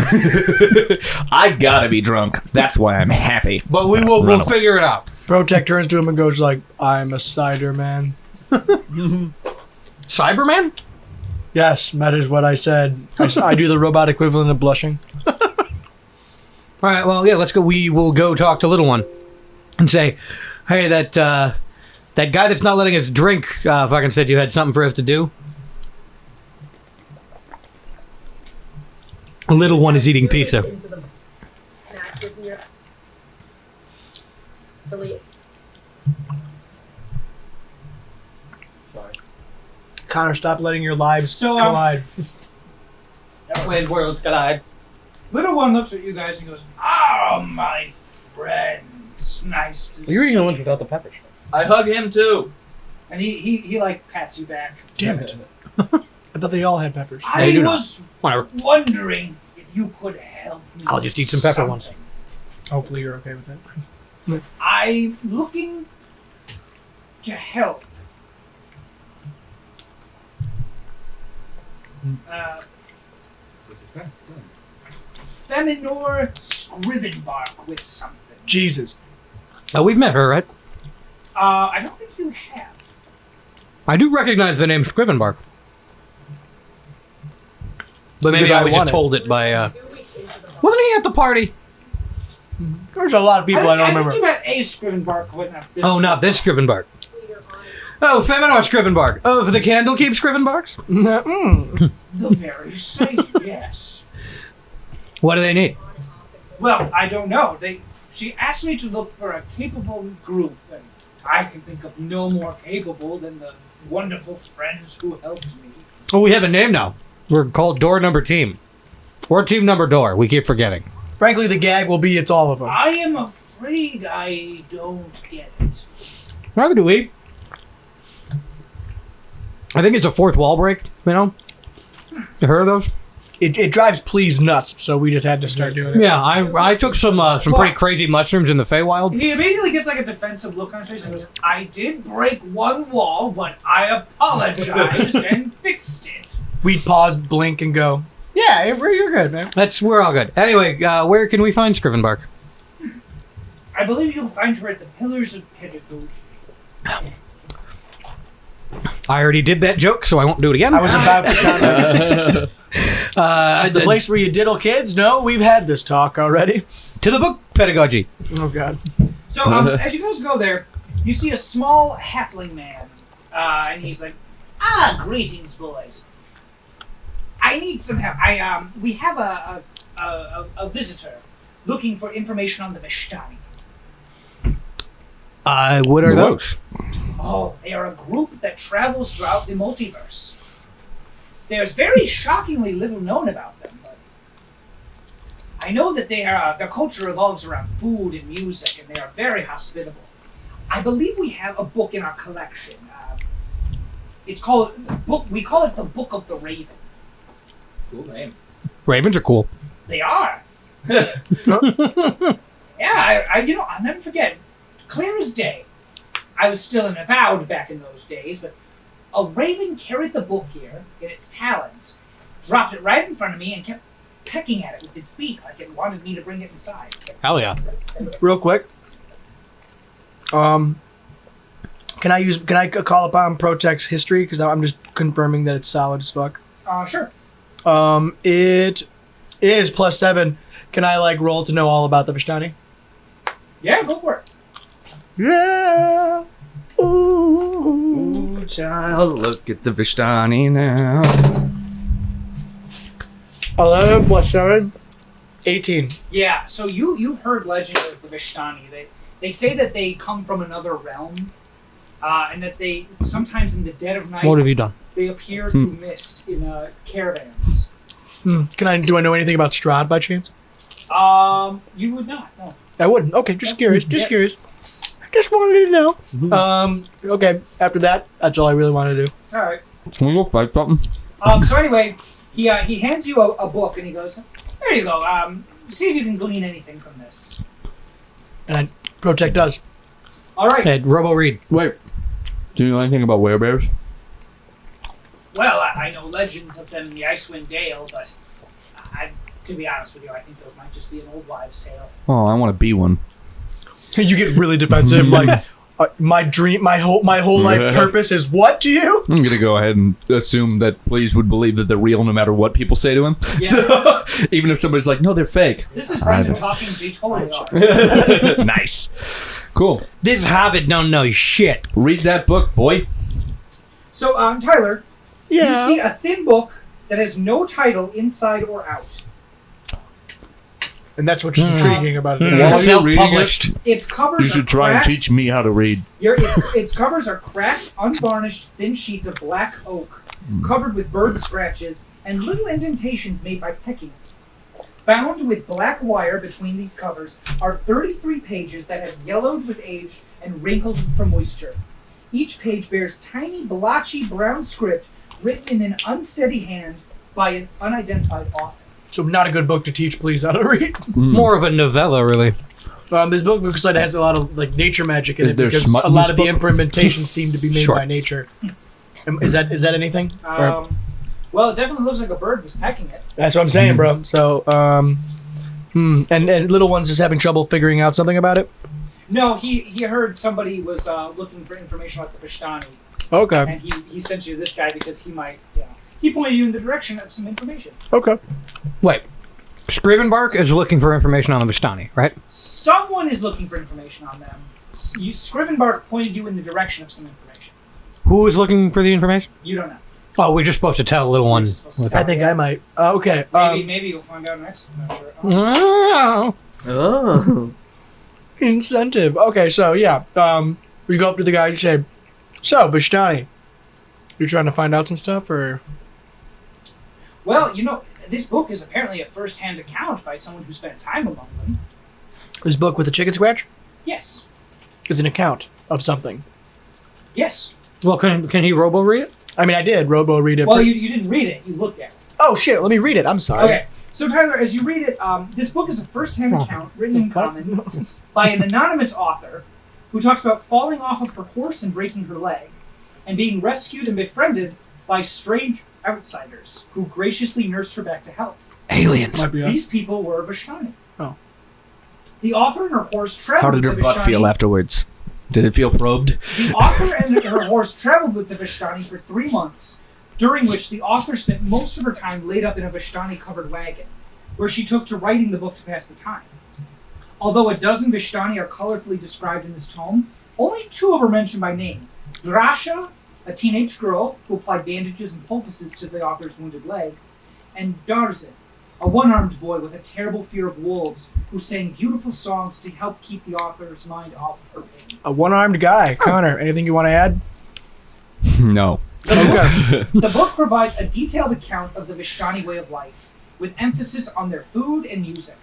I gotta be drunk. That's why I'm happy. But we'll figure it out. Protect turns to him and goes like, I'm a cider man. Cyberman? Yes, that is what I said. I do the robot equivalent of blushing. All right, well, yeah, let's go. We will go talk to Little One and say, hey, that guy that's not letting us drink fucking said you had something for us to do. Little One is eating pizza. Connor, stop letting your lives So, collide. When worlds collide. Little One looks at you guys and goes, "Ah, my friends, nice to see You're eating you." the ones without the peppers. I hug him too. And he like pats you back. Damn it. I thought they all had peppers. I do not. was Whatever. wondering if you could help me. I'll with just eat some pepper ones. something. Hopefully you're okay with that. I'm looking to help. Feminor Scrivenbark with something. Jesus. Oh, we've met her, right? I don't think you have. I do recognize the name Scrivenbark. But maybe Because I I was want just it. told it by, wasn't he at the party? There's a lot of people I don't I think remember. you met a Scrivenbark, but not this. Oh, not this Scrivenbark. Oh, Feminor Scrivenbark. Oh, for the Candlekeep Scrivenbarks? The very same, yes. What do they need? Well, I don't know. She asked me to look for a capable group, and I can think of no more capable than the wonderful friends who helped me. Oh, we have a name now. We're called Door Number Team. Or Team Number Door. We keep forgetting. Frankly, the gag will be it's all of them. I am afraid I don't get it. Neither do we. I think it's a fourth wall break, you know? You heard of those? It drives Please nuts, so we just had to start doing it. Yeah, I took some pretty crazy mushrooms in the Feywild. He immediately gets like a defensive look on his face and goes, "I did break one wall, but I apologized and fixed it." We'd pause, blink, and go, yeah, Avery, you're good, man. We're all good. Anyway, where can we find Scrivenbark? I believe you'll find her at the Pillars of Pedagogy. I already did that joke, so I won't do it again. I was about to kind of... the place where you diddle kids? No, we've had this talk already. To the book pedagogy. Oh, God. So, as you guys go there, you see a small halfling man, and he's like, greetings, boys. I need some help. We have a visitor looking for information on the Vishtani. What are those? Oh, they are a group that travels throughout the multiverse. There's very shockingly little known about them, but I know that their culture revolves around food and music, and they are very hospitable. I believe we have a book in our collection. It's called we call it the Book of the Raven. Cool name. Ravens are cool. They are. Yeah, I'll never forget. Clear as day. I was still an avowed back in those days, but a raven carried the book here in its talons, dropped it right in front of me, and kept pecking at it with its beak like it wanted me to bring it inside. Hell yeah. Real quick. Can I call upon Protect's history? Because I'm just confirming that it's solid as fuck. Sure. It is +7. Can I roll to know all about the Vishtani? Yeah, go for it. Yeah. Ooh, child, look at the Vishtani now. 11 +7. 18. Yeah, so you've heard legend of the Vishtani. They say that they come from another realm, and that they sometimes in the dead of night What have you done? they appear through mist in caravans. Do I know anything about Strahd by chance? You would not. No. I wouldn't. Okay, just curious. Just Yeah. curious. Just wanted to know. Okay, after that, that's all I really want to do. All right. Can we go fight something? So anyway, he hands you a book and he goes, "There you go. See if you can glean anything from this." And Protect does. All right. Hey, Robo read. Wait. Do you know anything about werebears? Well, I know legends of them in the Icewind Dale, but to be honest with you, I think those might just be an old wives' tale. Oh, I want to be one. You get really defensive. Like my dream, my whole life purpose is what to you? I'm gonna go ahead and assume that Please would believe that they're real no matter what people say to him. Yeah. So, even if somebody's like, no, they're fake. This is Brendan talking. They totally are. Nice. Cool. This hobbit don't know shit. Read that book, boy. So, Tyler, Yeah. you see a thin book that has no title inside or out. And that's what's intriguing about it. While you're reading Self-published. Its covers You should are try and cracked. teach me how to read. Its covers are cracked, unvarnished, thin sheets of black oak, covered with bird scratches and little indentations made by pecking. Bound with black wire between these covers are 33 pages that have yellowed with age and wrinkled from moisture. Each page bears tiny, blotchy brown script written in an unsteady hand by an unidentified author. So not a good book to teach Please how to read. More of a novella, really. This book looks like it has a lot of like nature magic in Is it there because smut a in lot this of the book? implementations seem to be made Sure. by nature. Is that anything? Or- Well, it definitely looks like a bird was pecking it. That's what I'm saying, bro. So, and little one's just having trouble figuring out something about it. No, he heard somebody was looking for information about the Vistani, Okay. and he sent you this guy because he might, he pointed you in the direction of some information. Okay. Wait. Scrivenbark is looking for information on the Vistani, right? Someone is looking for information on them. Scrivenbark pointed you in the direction of some information. Who is looking for the information? You don't know. Oh, we're just supposed to tell little You're one. just supposed to with tell. I think I might. Okay. Maybe you'll find out next. I'm not sure. Oh. Oh. Incentive. Okay, so yeah. We go up to the guy and say, "So, Vishtani, you're trying to find out some stuff, or?" Well, this book is apparently a first-hand account by someone who spent time among them. This book with a chicken scratch Yes. is an account of something. Yes. Well, can he robo read it? I mean, I did robo read it. Well, you didn't read it. You looked at it. Oh shit! Let me read it. I'm sorry. Okay. So, Tyler, as you read it, this book is a first-hand account written in common by an anonymous author who talks about falling off of her horse and breaking her leg, and being rescued and befriended by strange outsiders who graciously nursed her back to health. Aliens. Might be us. These people were Vistani. Oh. The author and her horse traveled How did her with the butt Vistani. feel afterwards? Did it feel probed? The author and her horse traveled with the Vistani for 3 months, during which the author spent most of her time laid up in a Vistani-covered wagon, where she took to writing the book to pass the time. Although a dozen Vistani are colorfully described in this tome, only 2 of them are mentioned by name. Drasha, a teenage girl who applied bandages and poultices to the author's wounded leg, and Darzin, a one-armed boy with a terrible fear of wolves who sang beautiful songs to help keep the author's mind off of her pain. A one-armed guy. Connor, anything you want to add? No. Okay. The book provides a detailed account of the Vistani way of life, with emphasis on their food and music.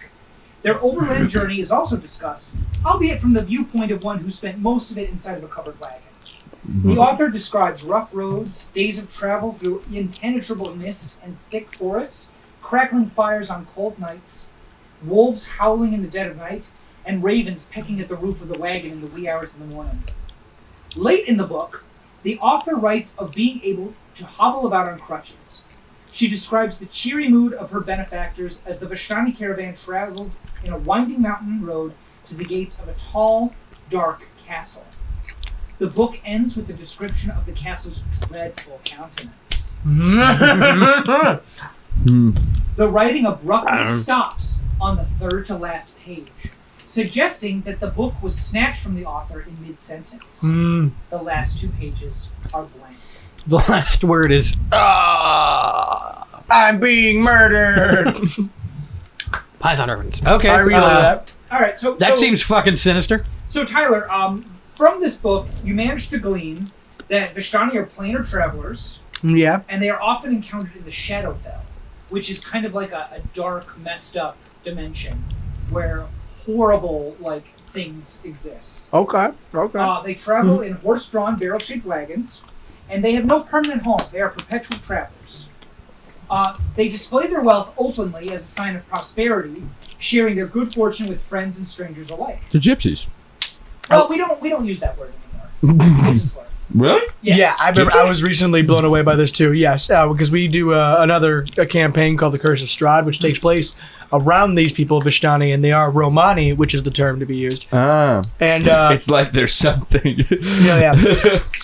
Their overland journey is also discussed, albeit from the viewpoint of one who spent most of it inside of a covered wagon. The author describes rough roads, days of travel through impenetrable mist and thick forest, crackling fires on cold nights, wolves howling in the dead of night, and ravens pecking at the roof of the wagon in the wee hours of the morning. Late in the book, the author writes of being able to hobble about on crutches. She describes the cheery mood of her benefactors as the Vistani caravan traveled in a winding mountain road to the gates of a tall, dark castle. The book ends with the description of the castle's dreadful countenance. The writing abruptly stops on the third to last page, suggesting that the book was snatched from the author in mid-sentence. The last 2 pages are blank. The last word is I'm being murdered. Python reference. Okay. I relay that. All right, so That seems fucking sinister. So Tyler, from this book, you managed to glean that Vistani are planar travelers, Yeah. and they are often encountered in the Shadowfell, which is kind of like a dark, messed up dimension where horrible things exist. Okay. Okay. They travel in horse-drawn, barrel-shaped wagons, and they have no permanent home. They are perpetual travelers. They display their wealth openly as a sign of prosperity, sharing their good fortune with friends and strangers alike. The gypsies. Well, we don't use that word anymore. It's a slur. Really? Yes. Yeah, I remember. I was recently blown away by this too. Yes, because we do another campaign called the Curse of Strahd, which takes place around these people of Vistani, and they are Romani, which is the term to be used. Ah. And It's like there's something. yeah.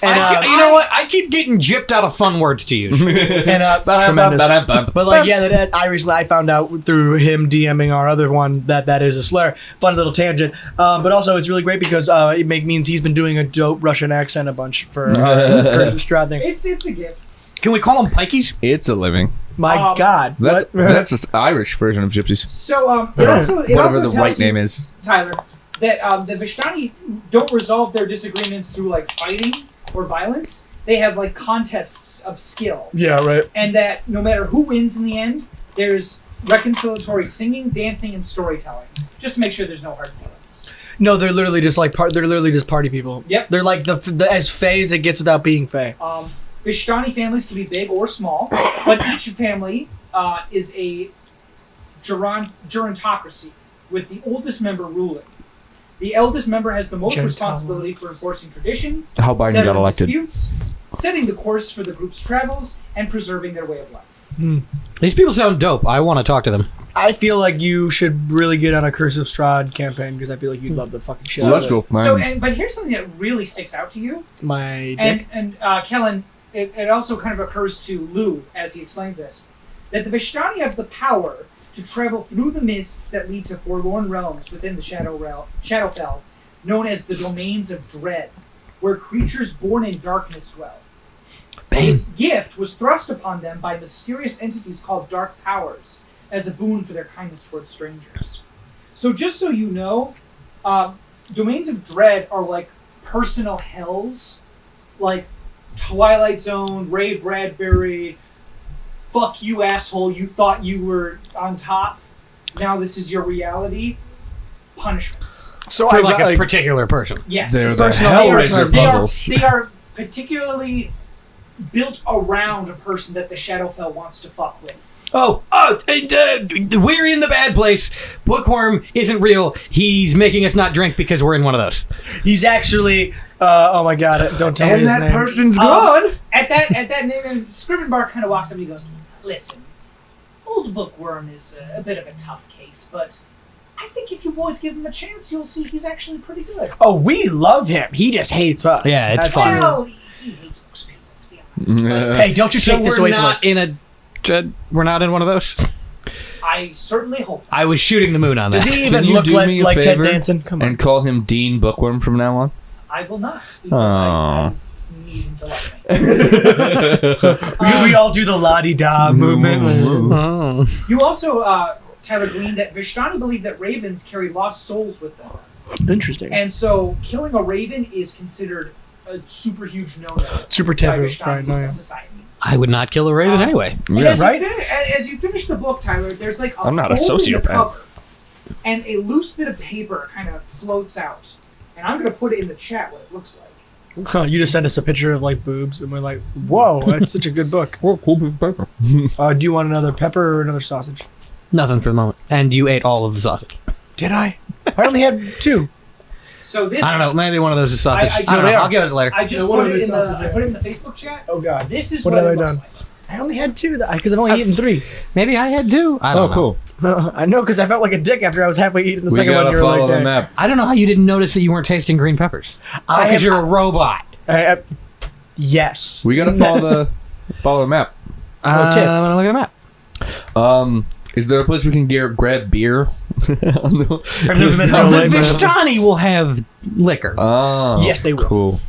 And, you know what? I keep getting gypped out of fun words to use. tremendous. But like, yeah, that I found out through him DMing our other one that is a slur. Fun little tangent. But also, it's really great because it means he's been doing a dope Russian accent a bunch for Curse of Strahd thing. It's a gift. Can we call them pikeys? It's a living. My God, That's just Irish version of gypsies. So it also Whatever the tells right you, name is. Tyler, that the Vistani don't resolve their disagreements through like fighting or violence. They have like contests of skill, Yeah, right. and that no matter who wins in the end, there's reconciliatory singing, dancing, and storytelling, just to make sure there's no hard feelings. No, they're literally just like they're literally just party people. Yep. They're like the as fey as it gets without being fey. Vistani families can be big or small, but each family is a gerontocracy, with the oldest member ruling. The eldest member has the most responsibility for enforcing traditions, How Biden got settling elected. disputes, setting the course for the group's travels, and preserving their way of life. These people sound dope. I want to talk to them. I feel like you should really get on a Curse of Strahd campaign because I feel like you'd love the fucking shit. Well, out let's of go. it. But here's something that really sticks out to you, My dick. and Kellen, it also kind of occurs to Lou as he explains this, that the Vistani have the power to travel through the mists that lead to forlorn realms within the Shadowfell, known as the Domains of Dread, where creatures born in darkness dwell. This gift was thrust upon them by mysterious entities called Dark Powers as a boon for their kindness towards strangers. So just so you know, Domains of Dread are like personal hells, like Twilight Zone, Ray Bradbury, fuck you asshole, you thought you were on top, now this is your reality, punishments. So For I like got a particular person. Yes. They're the Personal Hellraiser puzzles. They are particularly built around a person that the Shadowfell wants to fuck with. We're in the bad place. Bookworm isn't real. He's making us not drink because we're in one of those. He's actually. Oh my God! Don't tell me his name. person's gone. At that name, and Scrivenbark kind of walks up and he goes, "Listen, old Bookworm is a bit of a tough case, but I think if you boys give him a chance, you'll see he's actually pretty good." Oh, we love him. He just hates us. Yeah, it's That's fun. weird. Well, he hates most people, to be honest. Hey, don't you take this away from us? We're not in one of those. I certainly hope. I was shooting the moon on that. Does he even Can you look do me a like Ted favor Danson? Come on. and call him Dean Bookworm from now on? I will not, because I need him to like me. We all do the la-di-da movement. Oh. You also, Tyler, gleaned that Vistani believe that ravens carry lost souls with them. Interesting. And so killing a raven is considered a super huge no-no Super by taboo. Vistani Right, no, yeah. society. I would not kill a raven anyway. And Yeah. as you finish the book, Tyler, there's like a I'm not a hole in the sociopath. cover, and a loose bit of paper kind of floats out. And I'm going to put it in the chat what it looks like. Huh, you just sent us a picture of like boobs, and we're like, "Whoa, that's such a good book." Oh, cool paper. Do you want another pepper or another sausage? Nothing for the moment. And you ate all of the sausage. Did I? I only had 2. So this, I don't know. Maybe one of those is sausage. I I, don't know. they are. I'll get it later. I just What put are it these in the sausages? I put it in the Facebook chat. Oh God, This is What what, have it I looks done? like. I only had 2 because I've only eaten 3. Maybe I had two. I don't know. cool. I know because I felt like a dick after I was halfway eating the We second one. gotta You were follow like, the map. I don't know how you didn't notice that you weren't tasting green peppers. I Because have- you're a robot. Yes. We gotta follow the map. Oh, tits. I'm gonna look at the map. Is there a place we can grab beer? I've never been Oh, to the LA, but- Vistani will have liquor. Oh, Yes, they will. Cool.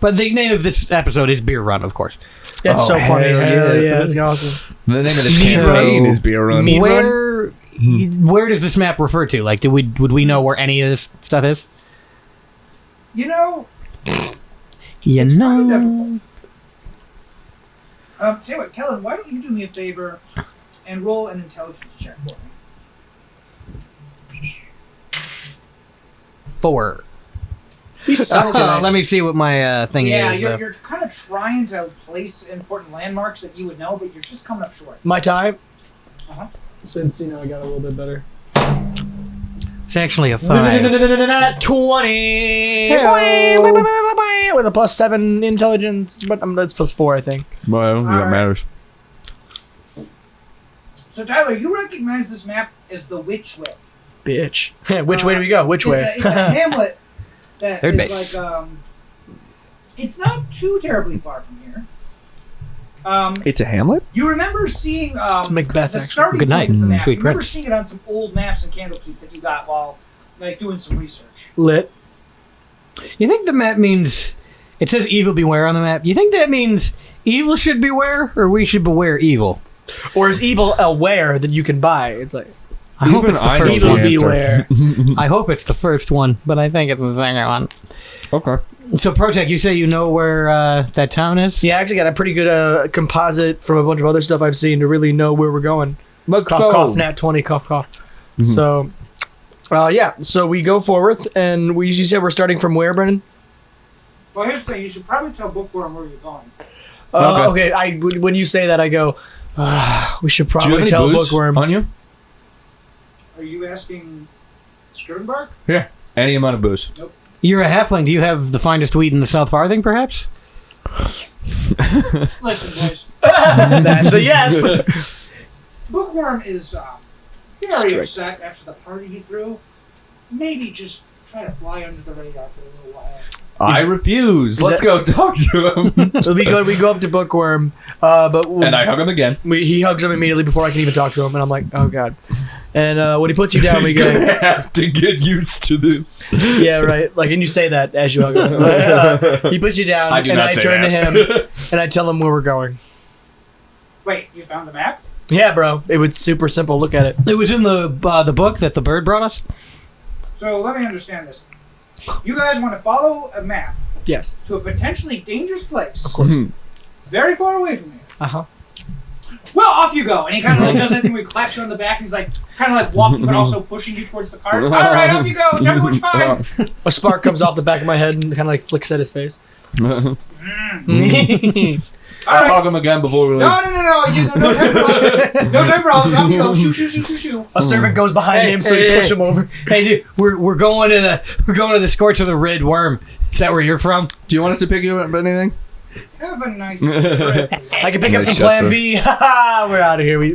But the name of this episode is Beer Run, of course. That's Oh, so funny. hell Hell yeah. yeah, that's awesome. The name of the Meat campaign Run. is Beer Run. Meat Where does this map refer to? Like, would we know where any of this stuff is? You know, You probably know. tell you what, Kellen, why don't you do me a favor and roll an intelligence check for me? 4. He's subtle today. Let me see what my thing Yeah, is. you're kind of trying to place important landmarks that you would know, but you're just coming up short. My time? Uh-huh. Since, I got a little bit better. It's actually a 5. 20! With a +7 intelligence, but that's +4, I think. Well, I don't think that matters. So, Tyler, you recognize this map as the Witch Way. Bitch. Which way do we go? Which way? It's a hamlet that Third is base. like, it's not too terribly far from here. It's a hamlet? You remember seeing Macbeth, the actually. starting Good night, point of the map. sweet You remember prince. seeing it on some old maps in Candlekeep that you got while doing some research. Lit. You think the map means... It says evil beware on the map. You think that means evil should beware, or we should beware evil? Or is evil aware that you can buy? It's like, I hope it's the I know first the evil one. answer. beware. I hope it's the first one, but I think it's the second one. Okay. So, Protech, you say you know where that town is? Yeah, I actually got a pretty good composite from a bunch of other stuff I've seen to really know where we're going. Let's Cough, go. cough, nat 20, cough, cough. So, yeah, so we go forward, and you said we're starting from where, Brennan? Well, here's the thing. You should probably tell Bookworm where you're going. Okay, when you say that, I go, we should Do you have probably any tell booze Bookworm. on you? Are you asking Scrivenbark? Yeah. Any amount of booze. You're a halfling. Do you have the finest weed in the South Farthing, perhaps? Listen, boys. That's a yes. Bookworm is very Strict. upset after the party he threw. Maybe just try to fly under the radar for a little while. I refuse. Let's go talk to him. So we go up to Bookworm, but And I hug him again. he hugs him immediately before I can even talk to him, and I'm like, oh god. And when he puts you down, we He's go, gonna have to get used to this. yeah, right. Like, and you say that as you hug him. He puts you down, I do and not I say turn to that. him, and I tell him where we're going. Wait, you found the map? Yeah, bro. It was super simple. Look at it. It was in the book that the bird brought us. So let me understand this. You guys want to follow a map Yes. to a potentially dangerous place. Of course. Very far away from here. Uh-huh. Well, off you go. And he kind of like does that thing where he claps you on the back and he's like kind of like walking but also pushing you towards the car. All right, off you go. Tell me what you find. A spark comes off the back of my head and kind of like flicks at his face. All I right. hug him again before we leave. No. You no time for rolls. No time for rolls. Off you go. Shoo. A servant goes behind him, so you push him over. Hey, dude, we're going to the Scorch of the Red Worm. Is that where you're from? Do you want us to pick you up anything? Have a nice trip. I can pick up Nice some shot, Plan sir. B. We're out of here.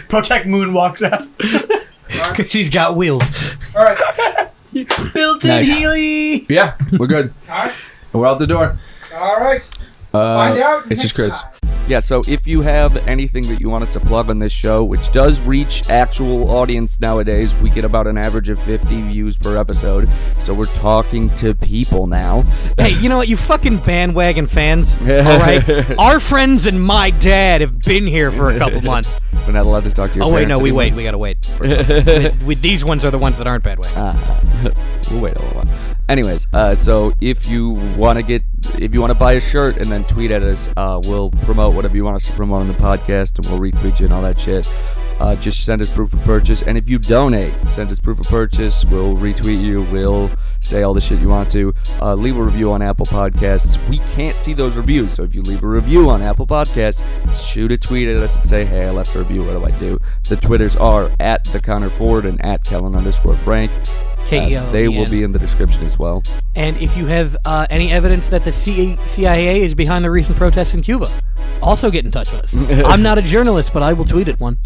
Protect Moon walks out. Because he's got wheels. All right. Built-in Nice. Healy. Yeah, we're good. All right. We're out the door. All right. Find out It's next just Chris. time. Yeah, so if you have anything that you want us to plug on this show, which does reach actual audience nowadays, we get about an average of 50 views per episode. So we're talking to people now. Hey, you know what? You fucking bandwagon fans. All right, our friends and my dad have been here for a couple months. We're not allowed to talk to your Oh wait, parents no, we anymore. wait. We gotta wait. With these ones are the ones that aren't bandwagon. We'll wait a little while. Anyways, so if you want to buy a shirt and then tweet at us, we'll promote whatever you want us to promote on the podcast, and we'll retweet you and all that shit. Just send us proof of purchase, and if you donate, send us proof of purchase. We'll retweet you. We'll say all the shit you want to. Leave a review on Apple Podcasts. We can't see those reviews, so if you leave a review on Apple Podcasts, shoot a tweet at us and say, hey, I left a review. What do I do? The Twitters are at the Connor Ford and at Kellen_Frank. They will be in the description as well. And if you have any evidence that the CIA is behind the recent protests in Cuba, also get in touch with us. I'm not a journalist, but I will tweet at one.